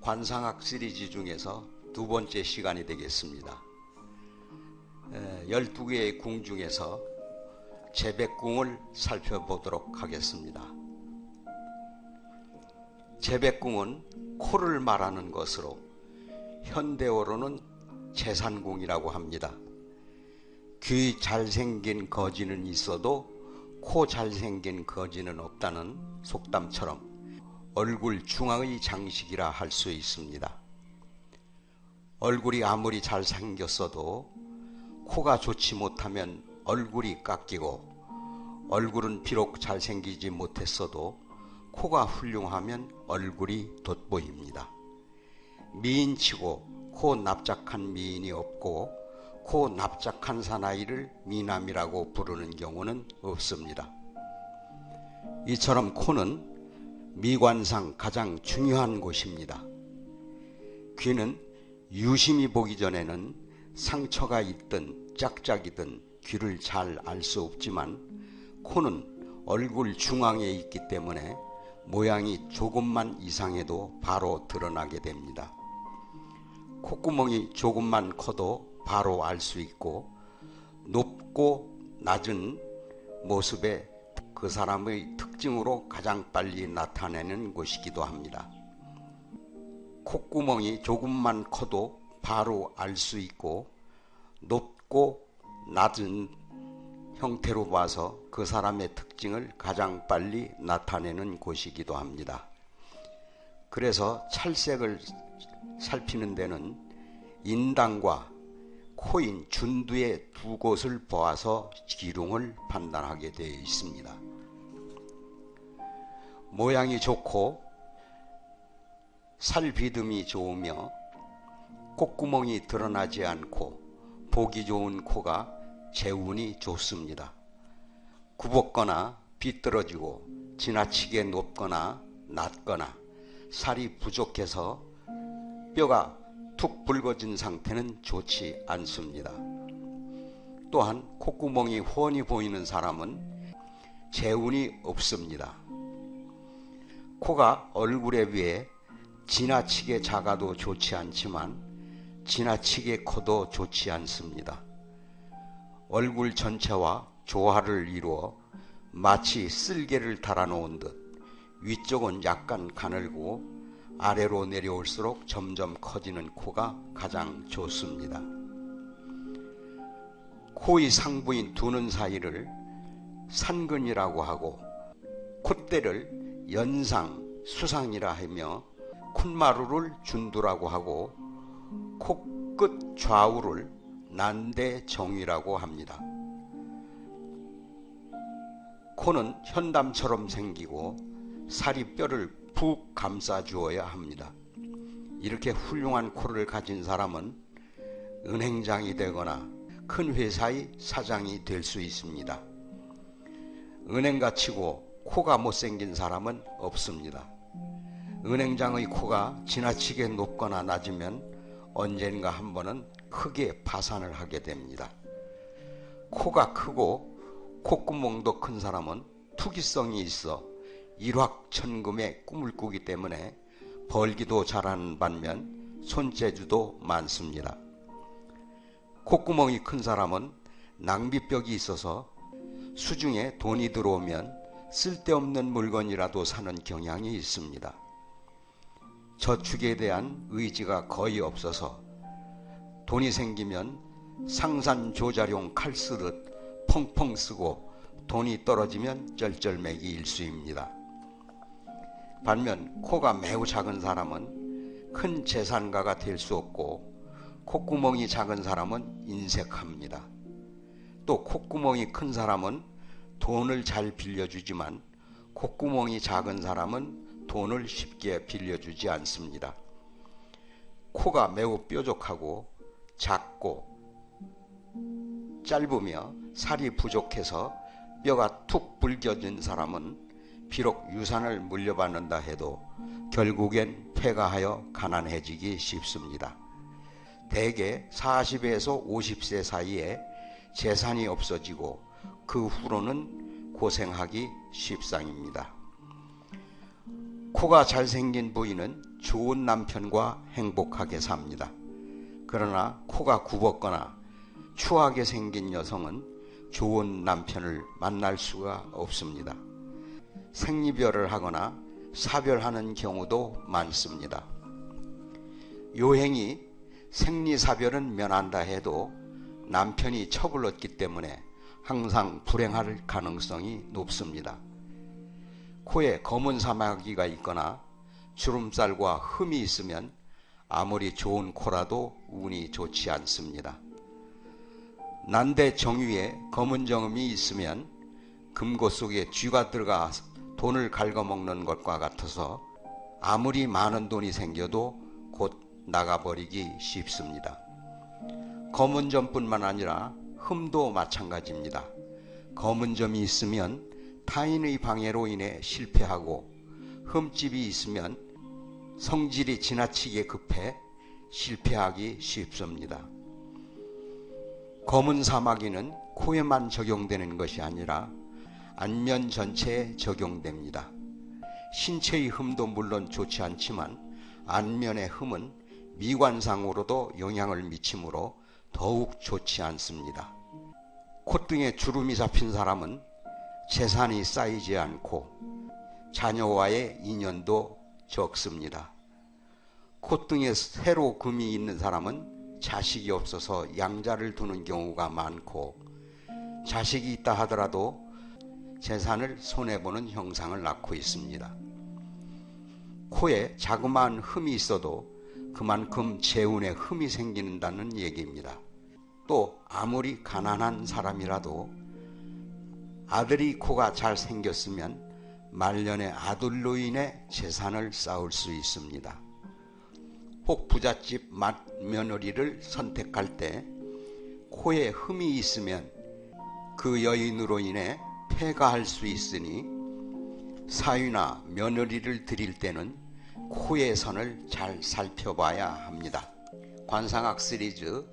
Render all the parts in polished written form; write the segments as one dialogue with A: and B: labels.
A: 관상학 시리즈 중에서 두 번째 시간이 되겠습니다. 12개의 궁 중에서 재백궁을 살펴보도록 하겠습니다. 재백궁은 코를 말하는 것으로 현대어로는 재산궁이라고 합니다. 귀 잘생긴 거지는 있어도 코 잘생긴 거지는 없다는 속담처럼 얼굴 중앙의 장식이라 할 수 있습니다. 얼굴이 아무리 잘생겼어도 코가 좋지 못하면 얼굴이 깎이고, 얼굴은 비록 잘생기지 못했어도 코가 훌륭하면 얼굴이 돋보입니다. 미인치고 코 납작한 미인이 없고, 코 납작한 사나이를 미남이라고 부르는 경우는 없습니다. 이처럼 코는 미관상 가장 중요한 곳입니다. 귀는 유심히 보기 전에는 상처가 있든 짝짝이든 귀를 잘 알 수 없지만, 코는 얼굴 중앙에 있기 때문에 모양이 조금만 이상해도 바로 드러나게 됩니다. 콧구멍이 조금만 커도 바로 알 수 있고, 높고 낮은 모습에 그 사람의 특징으로 가장 빨리 나타내는 곳이기도 합니다. 콧구멍이 조금만 커도 바로 알 수 있고, 높고 낮은 형태로 봐서 그 사람의 특징을 가장 빨리 나타내는 곳이기도 합니다. 그래서 찰색을 살피는 데는 인당과 코인 준두의 두 곳을 보아서 기륭을 판단하게 되어 있습니다. 모양이 좋고 살비듬이 좋으며 콧구멍이 드러나지 않고 보기 좋은 코가 재운이 좋습니다. 굽었거나 비뚤어지고 지나치게 높거나 낮거나 살이 부족해서 뼈가 툭 붉어진 상태는 좋지 않습니다. 또한 콧구멍이 훤히 보이는 사람은 재운이 없습니다. 코가 얼굴에 비해 지나치게 작아도 좋지 않지만 지나치게 커도 좋지 않습니다. 얼굴 전체와 조화를 이루어 마치 쓸개를 달아놓은 듯 위쪽은 약간 가늘고 아래로 내려올수록 점점 커지는 코가 가장 좋습니다. 코의 상부인 두 눈 사이를 산근이라고 하고, 콧대를 연상, 수상이라 하며, 콧마루를 준두라고 하고, 코끝 좌우를 난대정위라고 합니다. 코는 현담처럼 생기고 살이 뼈를 푹 감싸주어야 합니다. 이렇게 훌륭한 코를 가진 사람은 은행장이 되거나 큰 회사의 사장이 될 수 있습니다. 은행가치고 코가 못생긴 사람은 없습니다. 은행장의 코가 지나치게 높거나 낮으면 언젠가 한 번은 크게 파산을 하게 됩니다. 코가 크고 콧구멍도 큰 사람은 투기성이 있어 일확천금의 꿈을 꾸기 때문에 벌기도 잘하는 반면 손재주도 많습니다. 콧구멍이 큰 사람은 낭비병이 있어서 수중에 돈이 들어오면 쓸데없는 물건이라도 사는 경향이 있습니다. 저축에 대한 의지가 거의 없어서 돈이 생기면 상산조자룡 칼 쓰듯 펑펑 쓰고 돈이 떨어지면 쩔쩔매기 일수입니다. 반면 코가 매우 작은 사람은 큰 재산가가 될 수 없고, 콧구멍이 작은 사람은 인색합니다. 또 콧구멍이 큰 사람은 돈을 잘 빌려주지만 콧구멍이 작은 사람은 돈을 쉽게 빌려주지 않습니다. 코가 매우 뾰족하고 작고 짧으며 살이 부족해서 뼈가 툭 붉어진 사람은 비록 유산을 물려받는다 해도 결국엔 폐가하여 가난해지기 쉽습니다. 대개 40에서 50세 사이에 재산이 없어지고 그 후로는 고생하기 십상입니다. 코가 잘생긴 부위는 좋은 남편과 행복하게 삽니다. 그러나 코가 굽었거나 추하게 생긴 여성은 좋은 남편을 만날 수가 없습니다. 생리별을 하거나 사별하는 경우도 많습니다. 요행이 생리사별은 면한다 해도 남편이 첩을 얻기 때문에 항상 불행할 가능성이 높습니다. 코에 검은 사마귀가 있거나 주름살과 흠이 있으면 아무리 좋은 코라도 운이 좋지 않습니다. 난대 정위에 검은 점이 있으면 금고 속에 쥐가 들어가 돈을 갉아먹는 것과 같아서 아무리 많은 돈이 생겨도 곧 나가버리기 쉽습니다. 검은 점뿐만 아니라 흠도 마찬가지입니다. 검은 점이 있으면 타인의 방해로 인해 실패하고 흠집이 있으면 성질이 지나치게 급해 실패하기 쉽습니다. 검은 사마귀는 코에만 적용되는 것이 아니라 안면 전체에 적용됩니다. 신체의 흠도 물론 좋지 않지만 안면의 흠은 미관상으로도 영향을 미치므로 더욱 좋지 않습니다. 콧등에 주름이 잡힌 사람은 재산이 쌓이지 않고 자녀와의 인연도 적습니다. 콧등에 세로 금이 있는 사람은 자식이 없어서 양자를 두는 경우가 많고 자식이 있다 하더라도 재산을 손해보는 형상을 낳고 있습니다. 코에 자그마한 흠이 있어도 그만큼 재운에 흠이 생긴다는 얘기입니다. 또 아무리 가난한 사람이라도 아들이 코가 잘 생겼으면 말년에 아들로 인해 재산을 쌓을 수 있습니다. 혹 부잣집 맏며느리를 선택할 때 코에 흠이 있으면 그 여인으로 인해 폐가할 수 있으니 사위나 며느리를 드릴 때는 코의 선을 잘 살펴봐야 합니다. 관상학 시리즈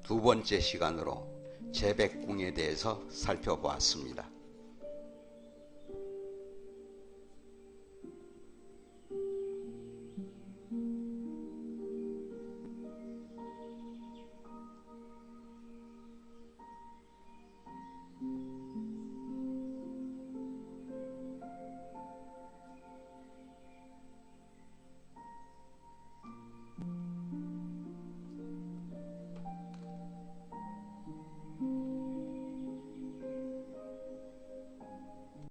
A: 두 번째 시간으로 재백궁에 대해서 살펴보았습니다.